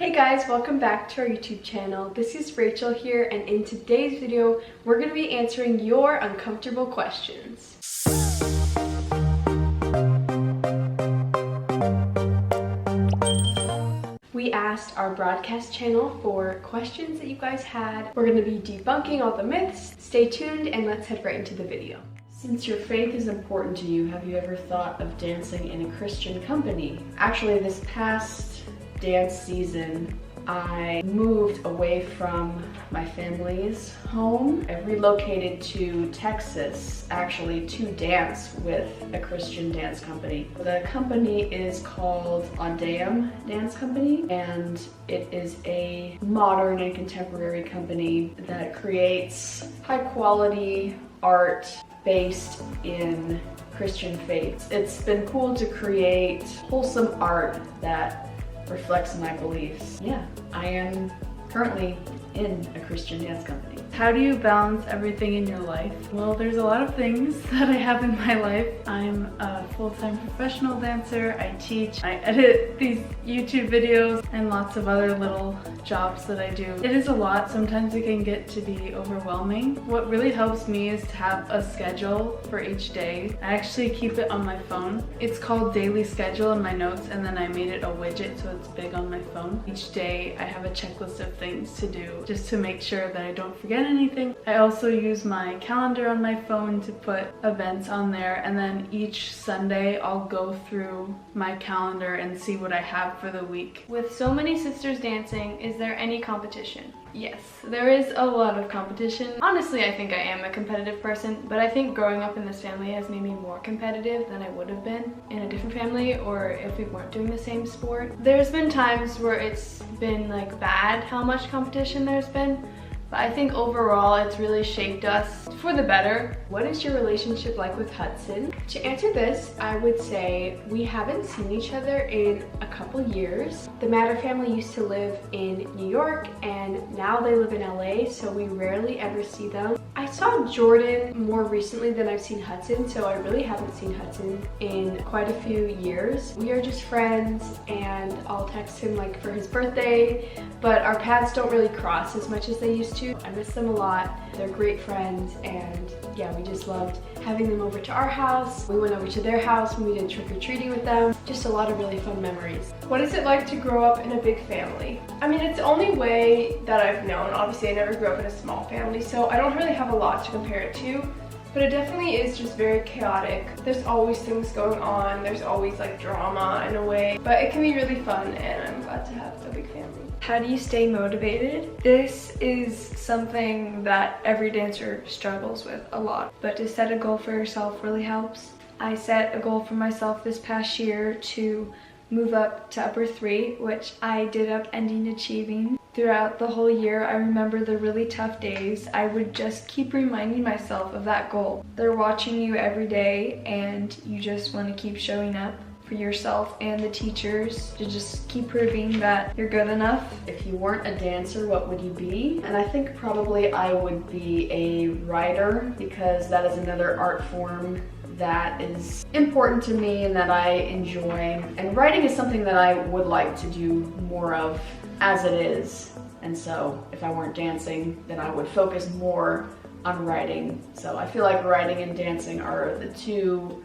Hey guys, welcome back to our YouTube channel. This is Rachel here, and in today's video, we're going to be answering your uncomfortable questions. We asked our broadcast channel for questions that you guys had. We're going to be debunking all the myths. Stay tuned and let's head right into the video. Since your faith is important to you, have you ever thought of dancing in a Christian company? Actually, this past dance season, I moved away from my family's home. I relocated to Texas, actually, to dance with a Christian dance company. The company is called Dance Company, and it is a modern and contemporary company that creates high-quality art based in Christian faith. It's been cool to create wholesome art that reflects my beliefs. Yeah, I am currently in a Christian dance company. How do you balance everything in your life? Well, there's a lot of things that I have in my life. I'm a full-time professional dancer, I teach, I edit these YouTube videos, and lots of other little jobs that I do. It is a lot. Sometimes it can get to be overwhelming. What really helps me is to have a schedule for each day. I actually keep it on my phone. It's called Daily Schedule in my notes, and then I made it a widget so it's big on my phone. Each day I have a checklist of things to do just to make sure that I don't forget anything. I also use my calendar on my phone to put events on there, and then each Sunday I'll go through my calendar and see what I have for the week. With so many sisters dancing, is there any competition? Yes, there is a lot of competition. Honestly, I think I am a competitive person, but I think growing up in this family has made me more competitive than I would have been in a different family or if we weren't doing the same sport. There's been times where it's been like bad how much competition there's been, but I think overall it's really shaped us for the better. What is your relationship like with Hudson? To answer this, I would say we haven't seen each other in a couple years. The Matter family used to live in New York and now they live in LA, so we rarely ever see them. I saw Jordan more recently than I've seen Hudson, so I really haven't seen Hudson in quite a few years. We are just friends and I'll text him like for his birthday, but our paths don't really cross as much as they used to. I miss them a lot. They're great friends, and yeah, we just loved having them over to our house. We went over to their house when we did trick-or-treating with them. Just a lot of really fun memories. What is it like to grow up in a big family? I mean, it's the only way that I've known. Obviously, I never grew up in a small family, so I don't really have a lot to compare it to. But it definitely is just very chaotic. There's always things going on. There's always like drama in a way. But it can be really fun, and I'm glad to have a big family. How do you stay motivated? This is something that every dancer struggles with a lot, but to set a goal for yourself really helps. I set a goal for myself this past year to move up to upper 3, which I did up ending achieving. Throughout the whole year, I remember the really tough days. I would just keep reminding myself of that goal. They're watching you every day, and you just want to keep showing up for yourself and the teachers to just keep proving that you're good enough. If you weren't a dancer, what would you be? And I think probably I would be a writer, because that is another art form that is important to me and that I enjoy. And writing is something that I would like to do more of as it is. And so if I weren't dancing, then I would focus more on writing. So I feel like writing and dancing are the two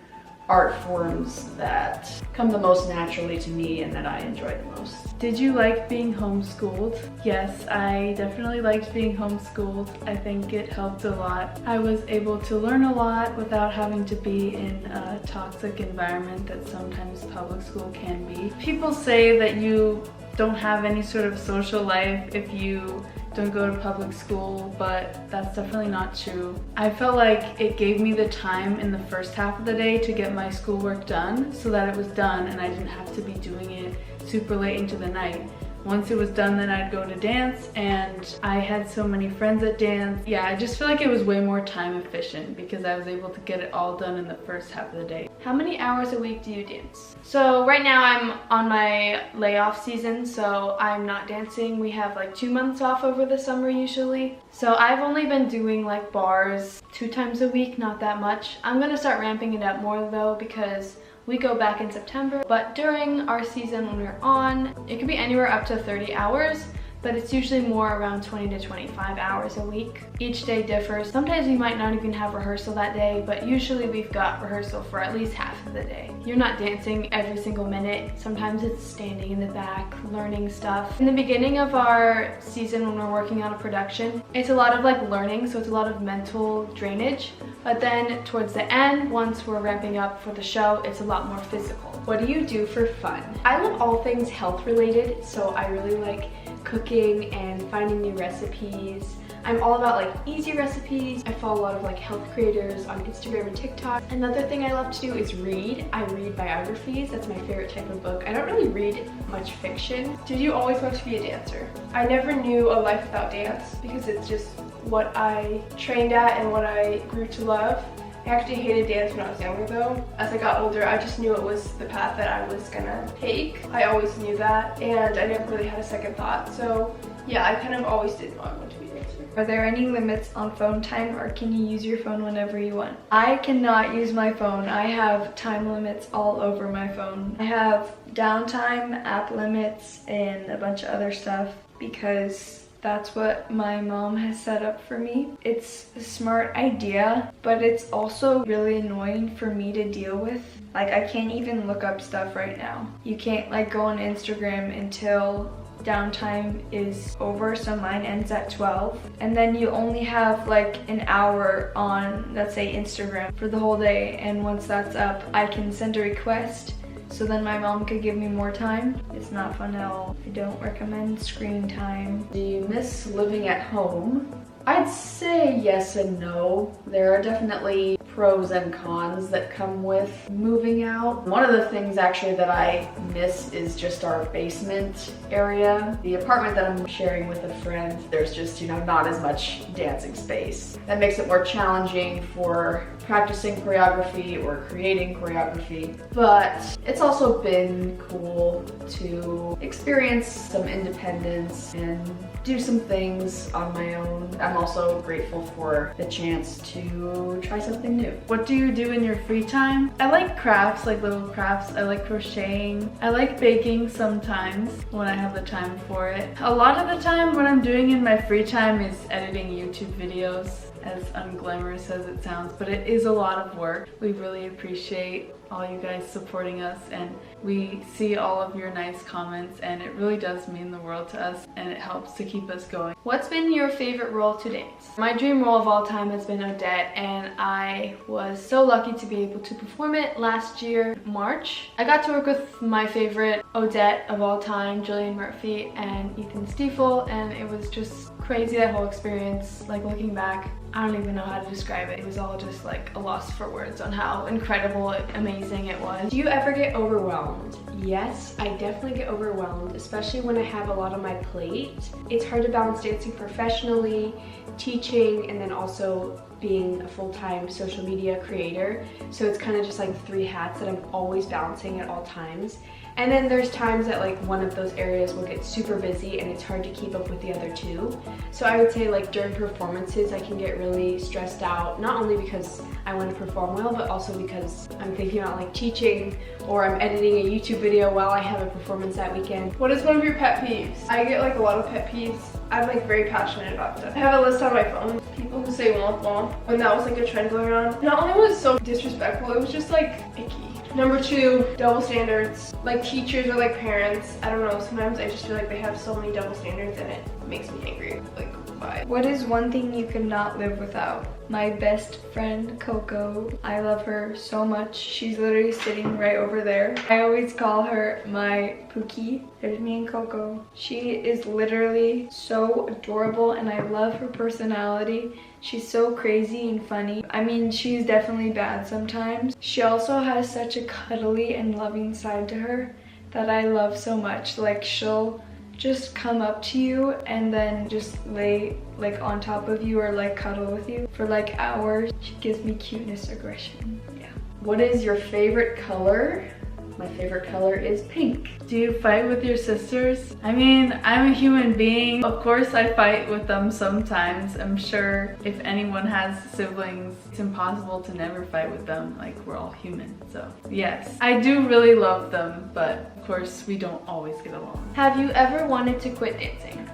art forms that come the most naturally to me and that I enjoy the most. Did you like being homeschooled? Yes, I definitely liked being homeschooled. I think it helped a lot. I was able to learn a lot without having to be in a toxic environment that sometimes public school can be. People say that you don't have any sort of social life if you don't go to public school, but that's definitely not true. I felt like it gave me the time in the first half of the day to get my schoolwork done so that it was done and I didn't have to be doing it super late into the night. Once it was done, then I'd go to dance, and I had so many friends at dance. Yeah, I just feel like it was way more time efficient because I was able to get it all done in the first half of the day. How many hours a week do you dance? So right now I'm on my layoff season, so I'm not dancing. We have like 2 months off over the summer usually. So I've only been doing like bars 2 times a week, not that much. I'm gonna start ramping it up more though, because We go back in September, but during our season when we're on, it could be anywhere up to 30 hours. But it's usually more around 20 to 25 hours a week. Each day differs. Sometimes we might not even have rehearsal that day, but usually we've got rehearsal for at least half of the day. You're not dancing every single minute. Sometimes it's standing in the back, learning stuff. In the beginning of our season when we're working on a production, it's a lot of like learning, so it's a lot of mental drainage. But then towards the end, once we're ramping up for the show, it's a lot more physical. What do you do for fun? I love all things health related, so I really like cooking and finding new recipes. I'm all about like easy recipes. I follow a lot of like health creators on Instagram and TikTok. Another thing I love to do is read. I read biographies. That's my favorite type of book. I don't really read much fiction. Did you always want to be a dancer? I never knew a life without dance because it's just what I trained at and what I grew to love. I actually hated dance when I was younger though. As I got older, I just knew it was the path that I was gonna take. I always knew that, and I never really had a second thought. So yeah, I kind of always did know I wanted to be a dancer. Are there any limits on phone time, or can you use your phone whenever you want? I cannot use my phone. I have time limits all over my phone. I have downtime, app limits, and a bunch of other stuff because that's what my mom has set up for me. It's a smart idea, but it's also really annoying for me to deal with. Like, I can't even look up stuff right now. You can't like go on Instagram until downtime is over, so mine ends at 12. And then you only have like an hour on, let's say, Instagram for the whole day. And once that's up, I can send a request so then my mom could give me more time. It's not fun at all. I don't recommend screen time. Do you miss living at home? I'd say yes and no. There are definitely pros and cons that come with moving out. One of the things actually that I miss is just our basement area. The apartment that I'm sharing with a friend, there's just, not as much dancing space. That makes it more challenging for practicing choreography or creating choreography. But it's also been cool to experience some independence and do some things on my own. I'm also grateful for the chance to try something new. What do you do in your free time? I like crafts, like little crafts. I like crocheting. I like baking sometimes when I have the time for it. A lot of the time what I'm doing in my free time is editing YouTube videos, as unglamorous as it sounds, but it is a lot of work. We really appreciate all you guys supporting us, and we see all of your nice comments, and it really does mean the world to us, and it helps to keep us going. What's been your favorite role to dance? My dream role of all time has been Odette, and I was so lucky to be able to perform it last year, March. I got to work with my favorite Odette of all time, Julian Murphy and Ethan Stiefel, and it was just crazy, that whole experience. Like, looking back, I don't even know how to describe it. It was all just like a loss for words on how incredible, amazing it was. Do you ever get overwhelmed? Yes, I definitely get overwhelmed, especially when I have a lot on my plate. It's hard to balance dancing professionally, teaching, and then also being a full-time social media creator. So it's kind of just like 3 hats that I'm always balancing at all times. And then there's times that like one of those areas will get super busy and it's hard to keep up with the other 2. So I would say like during performances I can get really stressed out, not only because I want to perform well, but also because I'm thinking about like teaching, or I'm editing a YouTube video while I have a performance that weekend. What is one of your pet peeves? I get like a lot of pet peeves. I'm like very passionate about stuff. I have a list on my phone. People who say womp womp, when that was like a trend going around. Not only was it so disrespectful, it was just like icky. Number 2, double standards. Like teachers or like parents, I don't know, sometimes I just feel like they have so many double standards and it makes me angry. Like, why? What is one thing you could not live without? My best friend, Coco. I love her so much. She's literally sitting right over there. I always call her my Pookie. There's me and Coco. She is literally so adorable and I love her personality. She's so crazy and funny. I mean, she's definitely bad sometimes. She also has such a cuddly and loving side to her that I love so much. Like, she'll just come up to you and then just lay like on top of you or like cuddle with you for like hours. She gives me cuteness aggression. Yeah. What is your favorite color? My favorite color is pink. Do you fight with your sisters? I mean, I'm a human being. Of course I fight with them sometimes. I'm sure if anyone has siblings, it's impossible to never fight with them. Like, we're all human, so yes. I do really love them, but of course we don't always get along. Have you ever wanted to quit dancing?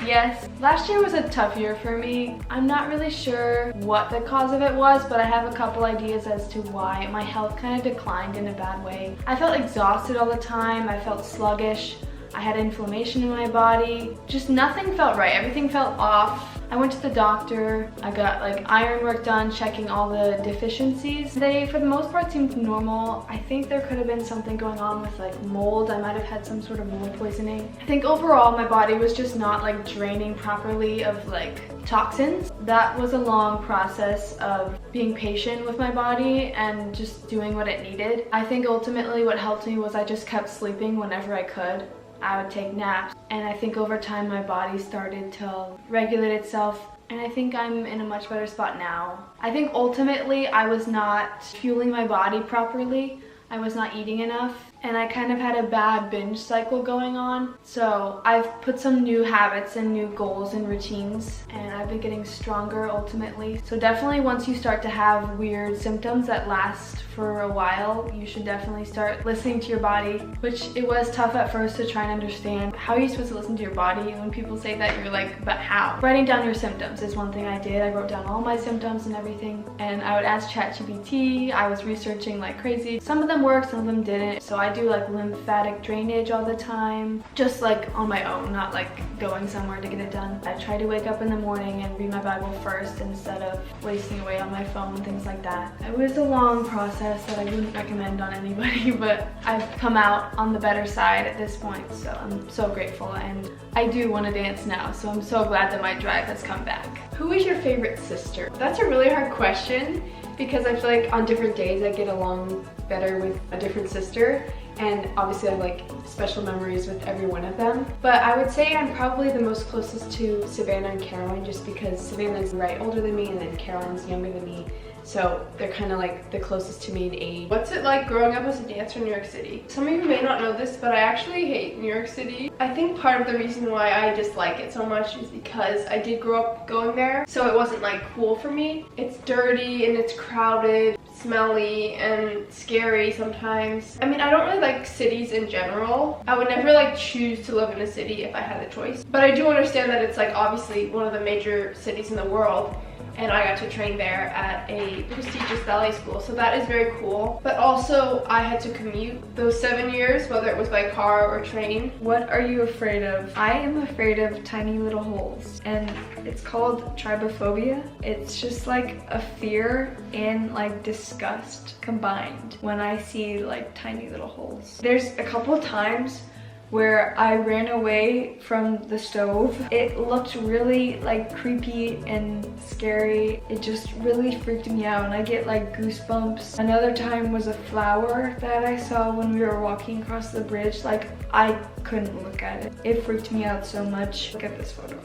Yes. Last year was a tough year for me. I'm not really sure what the cause of it was, but I have a couple ideas as to why. My health kind of declined in a bad way. I felt exhausted all the time. I felt sluggish. I had inflammation in my body. Just nothing felt right. Everything felt off. I went to the doctor. I got like iron work done, checking all the deficiencies. They, for the most part, seemed normal. I think there could have been something going on with like mold. I might have had some sort of mold poisoning. I think overall my body was just not like draining properly of like toxins. That was a long process of being patient with my body and just doing what it needed. I think ultimately what helped me was I just kept sleeping whenever I could. I would take naps, and I think over time my body started to regulate itself, and I think I'm in a much better spot now. I think ultimately I was not fueling my body properly. I was not eating enough, and I kind of had a bad binge cycle going on. So I've put some new habits and new goals and routines, and I've been getting stronger ultimately. So definitely once you start to have weird symptoms that last for a while, you should definitely start listening to your body, which it was tough at first to try and understand. How are you supposed to listen to your body? When people say that, you're like, but how? Writing down your symptoms is one thing I did. I wrote down all my symptoms and everything, and I would ask ChatGPT. I was researching like crazy. Some of them worked, some of them didn't. So I do like lymphatic drainage all the time, just like on my own, not like going somewhere to get it done. I try to wake up in the morning and read my Bible first instead of wasting away on my phone, things like that. It was a long process that I wouldn't recommend on anybody, but I've come out on the better side at this point, so I'm so grateful, and I do want to dance now, so I'm so glad that my drive has come back. Who is your favorite sister? That's a really hard question because I feel like on different days I get along better with a different sister, and obviously I have like special memories with every one of them. But I would say I'm probably the most closest to Savannah and Caroline, just because Savannah's right older than me and then Caroline's younger than me. So they're kind of like the closest to me in age. What's it like growing up as a dancer in New York City? Some of you may not know this, but I actually hate New York City. I think part of the reason why I dislike it so much is because I did grow up going there, so it wasn't like cool for me. It's dirty and it's crowded, smelly and scary sometimes. I mean, I don't really like cities in general. I would never like choose to live in a city if I had the choice. But I do understand that it's like obviously one of the major cities in the world, and I got to train there at a prestigious ballet school, so that is very cool. But also, I had to commute those 7 years, whether it was by car or train. What are you afraid of? I am afraid of tiny little holes, and it's called trypophobia. It's just like a fear and like disgust combined when I see like tiny little holes. There's a couple of times where I ran away from the stove. It looked really like creepy and scary. It just really freaked me out, and I get like goosebumps. Another time was a flower that I saw when we were walking across the bridge. Like, I couldn't look at it. It freaked me out so much. Look at this photo.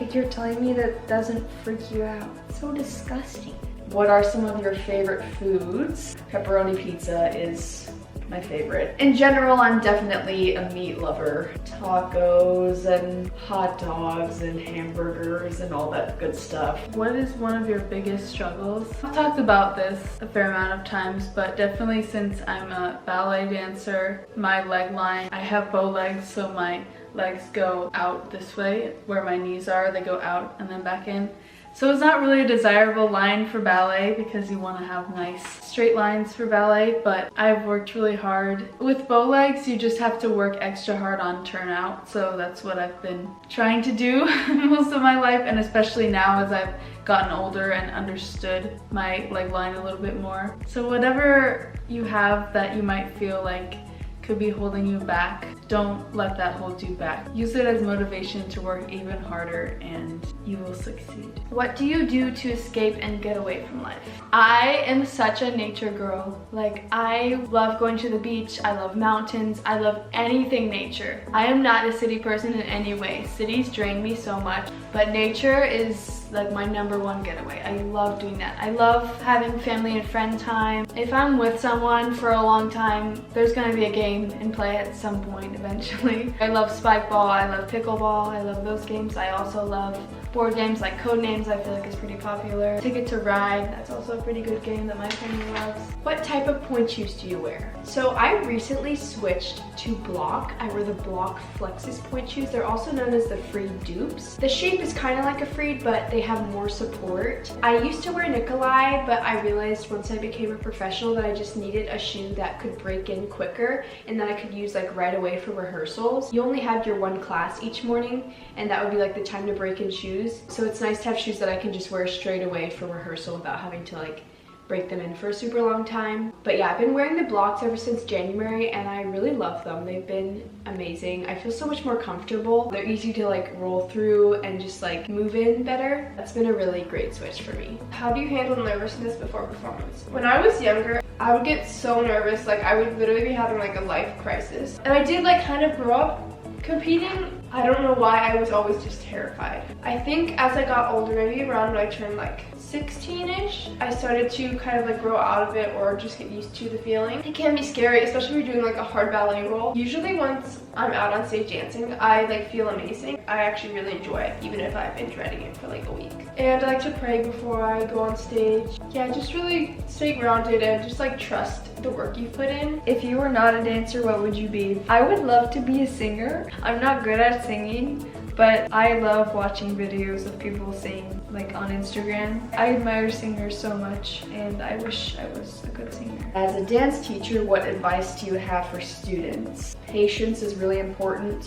Like, you're telling me that doesn't freak you out. It's so disgusting. What are some of your favorite foods? Pepperoni pizza is my favorite. In general, I'm definitely a meat lover. Tacos and hot dogs and hamburgers and all that good stuff. What is one of your biggest struggles? I've talked about this a fair amount of times, but definitely since I'm a ballet dancer, my leg line, I have bow legs, so my legs go out this way where my knees are. They go out and then back in. So it's not really a desirable line for ballet because you want to have nice straight lines for ballet, but I've worked really hard. With bow legs, you just have to work extra hard on turnout, so that's what I've been trying to do most of my life, and especially now as I've gotten older and understood my leg line a little bit more. So whatever you have that you might feel like could be holding you back, don't let that hold you back. Use it as motivation to work even harder, and you will succeed. What do you do to escape and get away from life? I am such a nature girl. Like, I love going to the beach, I love mountains, I love anything nature. I am not a city person in any way. Cities drain me so much, but nature is like my #1 getaway. I love doing that. I love having family and friend time. If I'm with someone for a long time, there's gonna be a game and play at some point eventually. I love spike ball, I love pickleball, I love those games. I also love board games like Codenames, I feel like is pretty popular. Ticket to Ride, that's also a pretty good game that my family loves. What type of point shoes do you wear? So I recently switched to Block. I wear the Block Flexus point shoes. They're also known as the Freed dupes. The shape is kind of like a Freed, but they have more support. I used to wear Nikolai, but I realized once I became a professional that I just needed a shoe that could break in quicker and that I could use like right away for rehearsals. You only have your one class each morning, and that would be like the time to break in shoes. So it's nice to have shoes that I can just wear straight away for rehearsal without having to like break them in for a super long time. But yeah, I've been wearing the Blocks ever since January and I really love them. They've been amazing. I feel so much more comfortable. They're easy to like roll through and just like move in better. That's been a really great switch for me. How do you handle nervousness before performance? When I was younger, I would get so nervous, like I would literally be having like a life crisis. And I did like kind of grow up competing. I don't know why, I was always just terrified. I think as I got older, maybe around when I turned like 16-ish, I started to kind of like grow out of it or just get used to the feeling. It can be scary, especially if you're doing like a hard ballet role. Usually once I'm out on stage dancing, I like feel amazing. I actually really enjoy it, even if I've been dreading it for like a week. And I like to pray before I go on stage. Yeah, just really stay grounded and just like trust the work you put in. If you were not a dancer, what would you be? I would love to be a singer. I'm not good at singing, but I love watching videos of people sing like on Instagram. I admire singers so much and I wish I was a good singer. As a dance teacher, what advice do you have for students? Patience is really important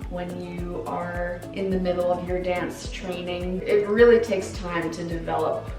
when you are in the middle of your dance training. It really takes time to develop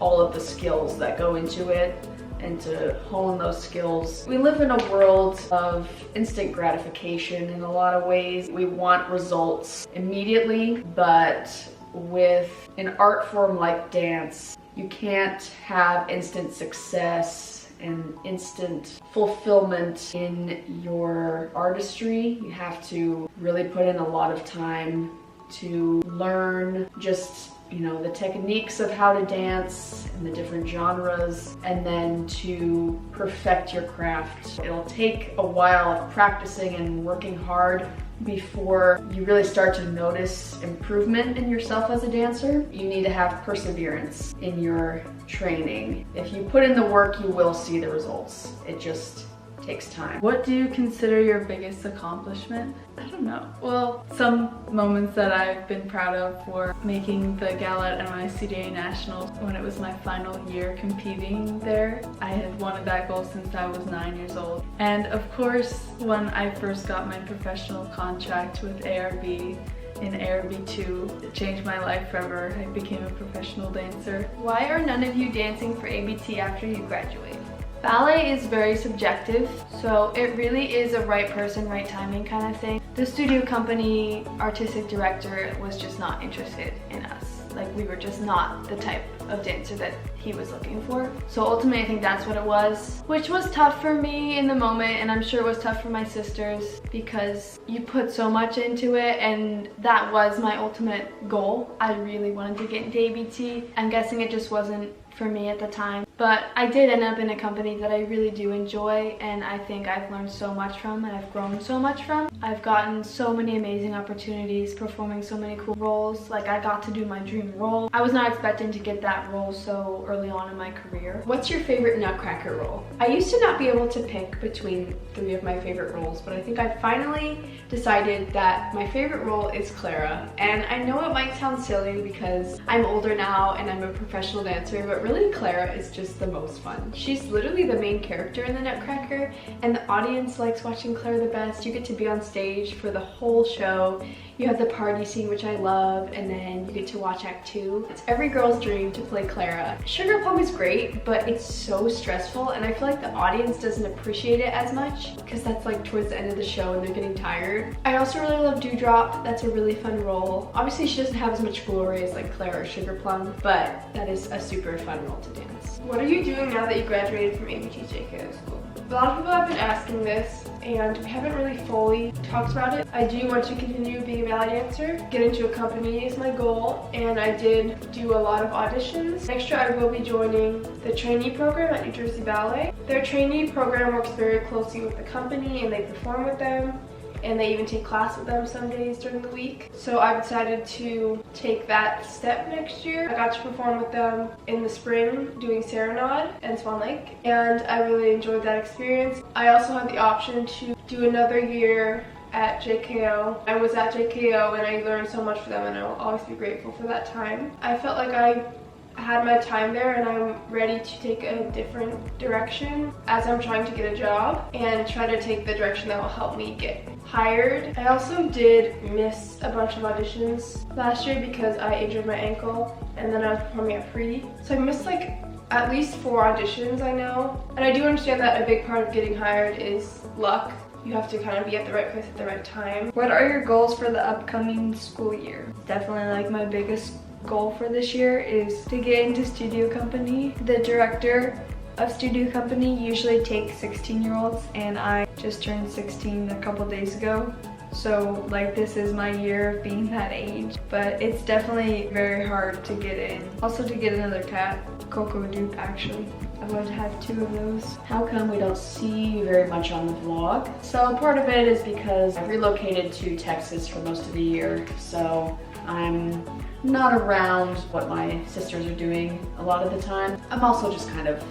all of the skills that go into it and to hone those skills. We live in a world of instant gratification in a lot of ways. We want results immediately, but with an art form like dance, you can't have instant success and instant fulfillment in your artistry. You have to really put in a lot of time to learn just, you know, the techniques of how to dance and the different genres, and then to perfect your craft. It'll take a while of practicing and working hard before you really start to notice improvement in yourself as a dancer. You need to have perseverance in your training. If you put in the work, you will see the results. It just takes time. What do you consider your biggest accomplishment? I don't know. Well, some moments that I've been proud of were making the gala at NYCDA Nationals when it was my final year competing there. I had wanted that goal since I was 9 years old. And of course, when I first got my professional contract with ARB, in ARB 2, it changed my life forever. I became a professional dancer. Why are none of you dancing for ABT after you graduate? Ballet is very subjective, so it really is a right person, right timing kind of thing. The studio company artistic director was just not interested in us. Like, we were just not the type of dancer that he was looking for. So ultimately I think that's what it was, which was tough for me in the moment, and I'm sure it was tough for my sisters because you put so much into it, and that was my ultimate goal. I really wanted to get into ABT. I'm guessing it just wasn't for me at the time, but I did end up in a company that I really do enjoy, and I think I've learned so much from, and I've grown so much from. I've gotten so many amazing opportunities performing so many cool roles. Like, I got to do my dream role. I was not expecting to get that role so early on in my career. What's your favorite Nutcracker role? I used to not be able to pick between 3 of my favorite roles, but I think I finally decided that my favorite role is Clara. And I know it might sound silly because I'm older now and I'm a professional dancer, but really Clara is just the most fun. She's literally the main character in the Nutcracker, and the audience likes watching Clara the best. You get to be on stage for the whole show. You have the party scene, which I love, and then you get to watch Act 2. It's every girl's dream to play Clara. Sugar Plum is great, but it's so stressful, and I feel like the audience doesn't appreciate it as much because that's like towards the end of the show and they're getting tired. I also really love Dewdrop. That's a really fun role. Obviously, she doesn't have as much glory as like Clara or Sugar Plum, but that is a super fun role to dance. What are you doing now that you graduated from ABT JK school? A lot of people have been asking this. and we haven't really fully talked about it. I do want to continue being a ballet dancer. Get into a company is my goal, and I did do a lot of auditions. Next year I will be joining the trainee program at New Jersey Ballet. Their trainee program works very closely with the company, and they perform with them, and they even take class with them some days during the week. So I've decided to take that step next year. I got to perform with them in the spring doing Serenade and Swan Lake, and I really enjoyed that experience. I also had the option to do another year at JKO. I was at JKO and I learned so much from them, and I will always be grateful for that time. I felt like I had my time there, and I'm ready to take a different direction as I'm trying to get a job and try to take the direction that will help me get hired. I also did miss a bunch of auditions last year because I injured my ankle, and then I was performing at Pre. So I missed like at least 4 auditions, I know. And I do understand that a big part of getting hired is luck. You have to kind of be at the right place at the right time. What are your goals for the upcoming school year? Definitely like my biggest goal for this year is to get into studio company. The director of studio company usually takes 16-year-olds, and I just turned 16 a couple days ago. So like this is my year of being that age, but it's definitely very hard to get in. Also to get another cat, Coco Dupe actually. I would have 2 of those. How come we don't see you very much on the vlog? So part of it is because I relocated to Texas for most of the year, so I'm not around what my sisters are doing a lot of the time. I'm also just kind of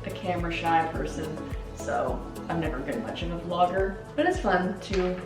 a camera shy person, so I've never been much of a vlogger, but it's fun to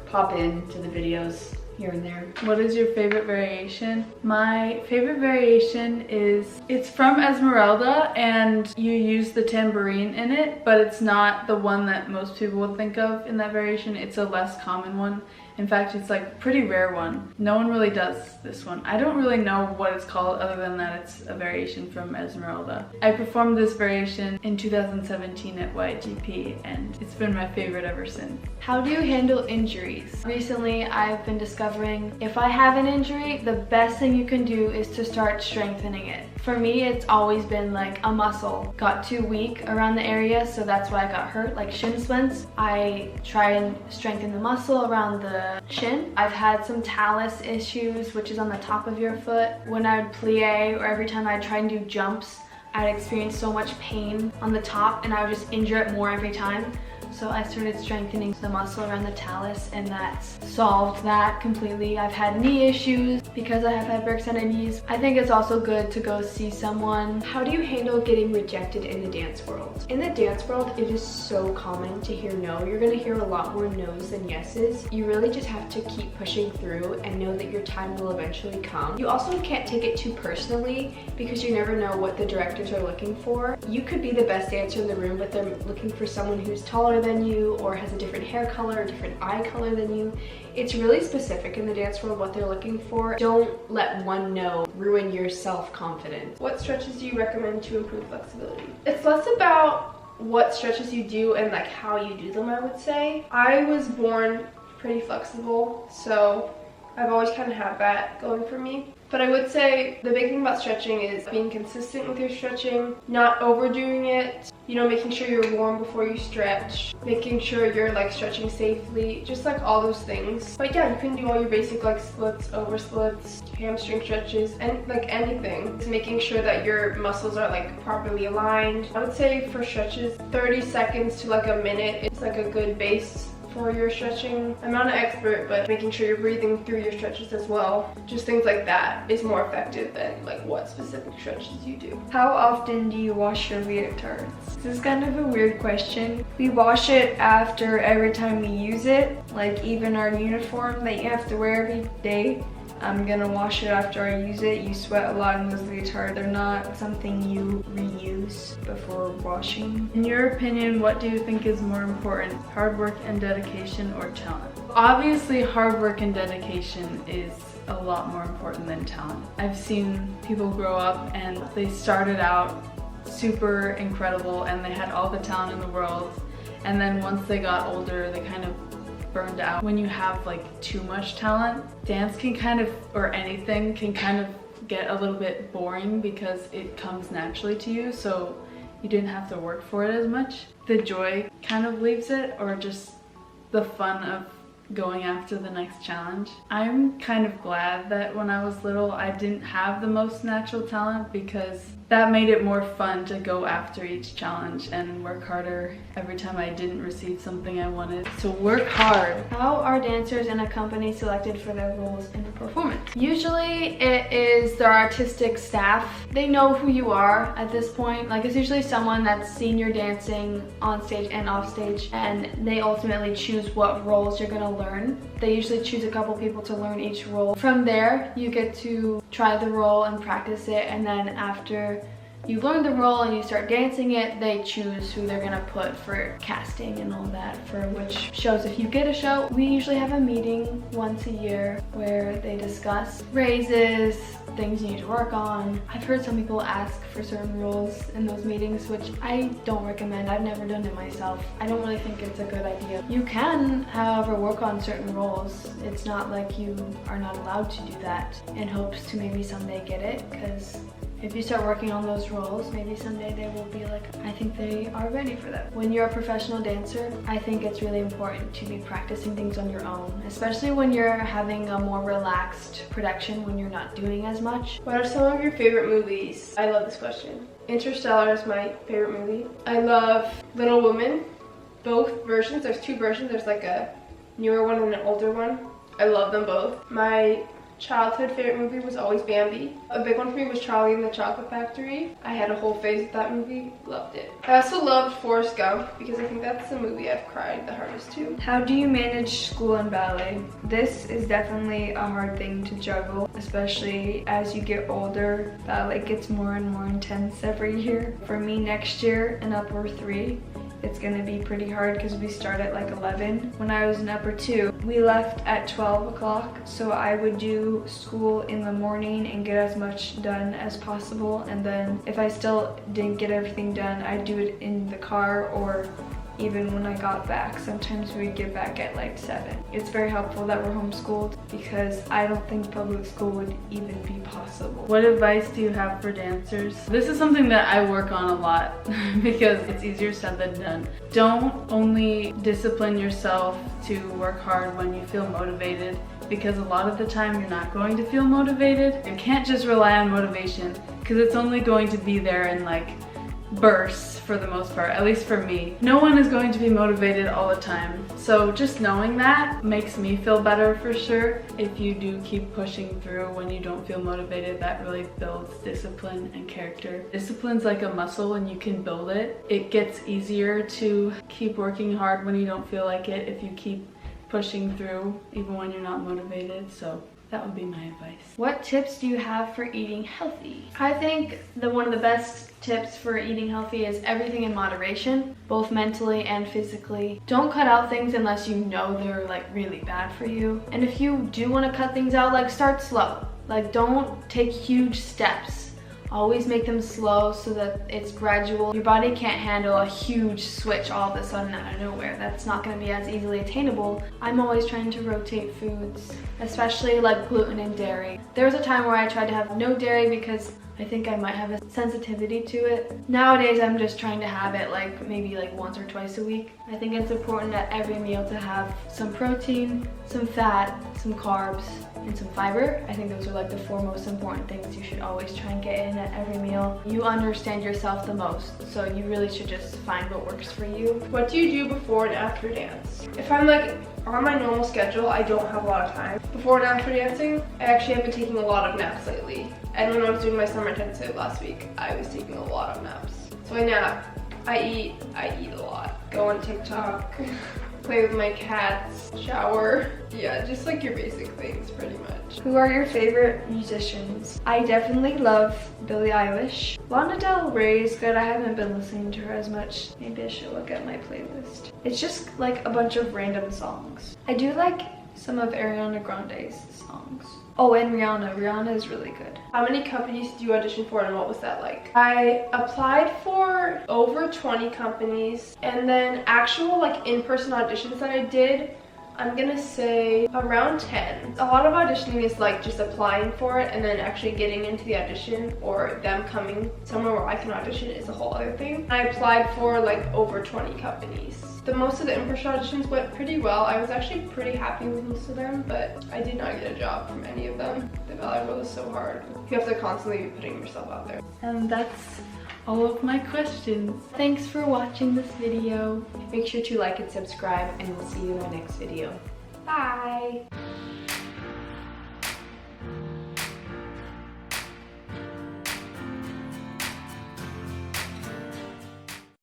pop into the videos here and there. What is your favorite variation? My favorite variation is, it's from Esmeralda, and you use the tambourine in it, but it's not the one that most people would think of in that variation. It's a less common one. In fact, it's like a pretty rare one. No one really does this one. I don't really know what it's called other than that it's a variation from Esmeralda. I performed this variation in 2017 at YGP, and it's been my favorite ever since. How do you handle injuries? Recently, I've been discovering if I have an injury, the best thing you can do is to start strengthening it. For me, it's always been like a muscle. Got too weak around the area, so that's why I got hurt, like shin splints. I try and strengthen the muscle around the shin. I've had some talus issues, which is on the top of your foot. When I would plie, or every time I'd try and do jumps, I'd experience so much pain on the top, and I would just injure it more every time. So I started strengthening the muscle around the talus, and that's solved that completely. I've had knee issues because I have hyperextended knees. I think it's also good to go see someone. How do you handle getting rejected in the dance world? In the dance world, it is so common to hear no. You're gonna hear a lot more no's than yeses. You really just have to keep pushing through and know that your time will eventually come. You also can't take it too personally because you never know what the directors are looking for. You could be the best dancer in the room, but they're looking for someone who's taller than you or has a different hair color or different eye color than you. It's really specific in the dance world what they're looking for. Don't let one no ruin your self-confidence. What stretches do you recommend to improve flexibility? It's less about what stretches you do and like how you do them, I would say. I was born pretty flexible, so I've always kind of had that going for me. But I would say the big thing about stretching is being consistent with your stretching, not overdoing it, you know, making sure you're warm before you stretch, making sure you're like stretching safely, just like all those things. But yeah, you can do all your basic like splits, over splits, hamstring stretches, and like anything. Just making sure that your muscles are like properly aligned. I would say for stretches, 30 seconds to like a minute is like a good base for your stretching. I'm not an expert, but making sure you're breathing through your stretches as well. Just things like that is more effective than like what specific stretches you do. How often do you wash your leotards? This is kind of a weird question. We wash it after every time we use it, like even our uniform that you have to wear every day. I'm gonna wash it after I use it. You sweat a lot in those leotards. They're not something you reuse before washing. In your opinion, what do you think is more important, hard work and dedication or talent? Obviously, hard work and dedication is a lot more important than talent. I've seen people grow up and they started out super incredible and they had all the talent in the world, and then once they got older, they kind of burned out. When you have like too much talent, dance can kind of, or anything can kind of get a little bit boring because it comes naturally to you, so you didn't have to work for it as much. The joy kind of leaves it, or just the fun of going after the next challenge. I'm kind of glad that when I was little I didn't have the most natural talent, because that made it more fun to go after each challenge and work harder every time I didn't receive something I wanted. So work hard. How are dancers in a company selected for their roles in a performance? Usually it is their artistic staff. They know who you are at this point. Like, it's usually someone that's seen your dancing on stage and off stage, and they ultimately choose what roles you're gonna learn. They usually choose a couple people to learn each role. From there, you get to try the role and practice it, and then after you learn the role and you start dancing it, they choose who they're gonna put for casting and all that, for which shows. If you get a show, we usually have a meeting once a year where they discuss raises, things you need to work on. I've heard some people ask for certain roles in those meetings, which I don't recommend. I've never done it myself. I don't really think it's a good idea. You can, however, work on certain roles. It's not like you are not allowed to do that in hopes to maybe someday get it, because if you start working on those roles, maybe someday they will be like, I think they are ready for that. When you're a professional dancer, I think it's really important to be practicing things on your own, especially when you're having a more relaxed production, when you're not doing as much. What are some of your favorite movies? I love this question. Interstellar is my favorite movie. I love Little Women, both versions. There's two versions. There's like a newer one and an older one. I love them both. My childhood favorite movie was always Bambi. A big one for me was Charlie and the Chocolate Factory. I had a whole phase with that movie, loved it. I also loved Forrest Gump because I think that's the movie I've cried the hardest to. How do you manage school and ballet? This is definitely a hard thing to juggle, especially as you get older. Ballet gets more and more intense every year. For me, next year in upper 3, it's gonna be pretty hard because we start at like 11. When I was in upper 2, we left at 12 o'clock, so I would do school in the morning and get as much done as possible, and then if I still didn't get everything done, I'd do it in the car, or even when I got back. Sometimes we'd get back at like 7. It's very helpful that we're homeschooled, because I don't think public school would even be possible. What advice do you have for dancers? This is something that I work on a lot because it's easier said than done. Don't only discipline yourself to work hard when you feel motivated, because a lot of the time you're not going to feel motivated. You can't just rely on motivation, because it's only going to be there in like bursts for the most part, at least for me. No one is going to be motivated all the time. So just knowing that makes me feel better for sure. If you do keep pushing through when you don't feel motivated, that really builds discipline and character. Discipline's like a muscle and you can build it. It gets easier to keep working hard when you don't feel like it if you keep pushing through even when you're not motivated. So that would be my advice. What tips do you have for eating healthy? I think one of the best tips for eating healthy is everything in moderation, both mentally and physically. Don't cut out things unless you know they're like really bad for you. And if you do want to cut things out, like start slow. Like don't take huge steps. Always make them slow so that it's gradual. Your body can't handle a huge switch all of a sudden out of nowhere. That's not going to be as easily attainable. I'm always trying to rotate foods, especially like gluten and dairy. There was a time where I tried to have no dairy because I think I might have a sensitivity to it. Nowadays, I'm just trying to have it like maybe like once or twice a week. I think it's important at every meal to have some protein, some fat, some carbs, and some fiber. I think those are like the 4 most important things you should always try and get in at every meal. You understand yourself the most, so you really should just find what works for you. What do you do before and after dance? If I'm like on my normal schedule, I don't have a lot of time. Before and after dancing, I actually have been taking a lot of naps lately. And when I was doing my summer intensive last week, I was taking a lot of naps. So I nap, I eat a lot. Go on TikTok, play with my cats, shower. Yeah, just like your basic things pretty much. Who are your favorite musicians? I definitely love Billie Eilish. Lana Del Rey is good. I haven't been listening to her as much. Maybe I should look at my playlist. It's just like a bunch of random songs. I do like some of Ariana Grande's songs. Oh, and Rihanna. Rihanna is really good. How many companies did you audition for and what was that like? I applied for over 20 companies, and then actual like in-person auditions that I did, I'm gonna say around 10. A lot of auditioning is like just applying for it and then actually getting into the audition, or them coming somewhere where I can audition is a whole other thing. I applied for like over 20 companies. Most of the in-person auditions went pretty well. I was actually pretty happy with most of them, but I did not get a job from any of them. The ballet world is so hard. You have to constantly be putting yourself out there. And that's all of my questions. Thanks for watching this video. Make sure to like and subscribe, and we'll see you in my next video. Bye!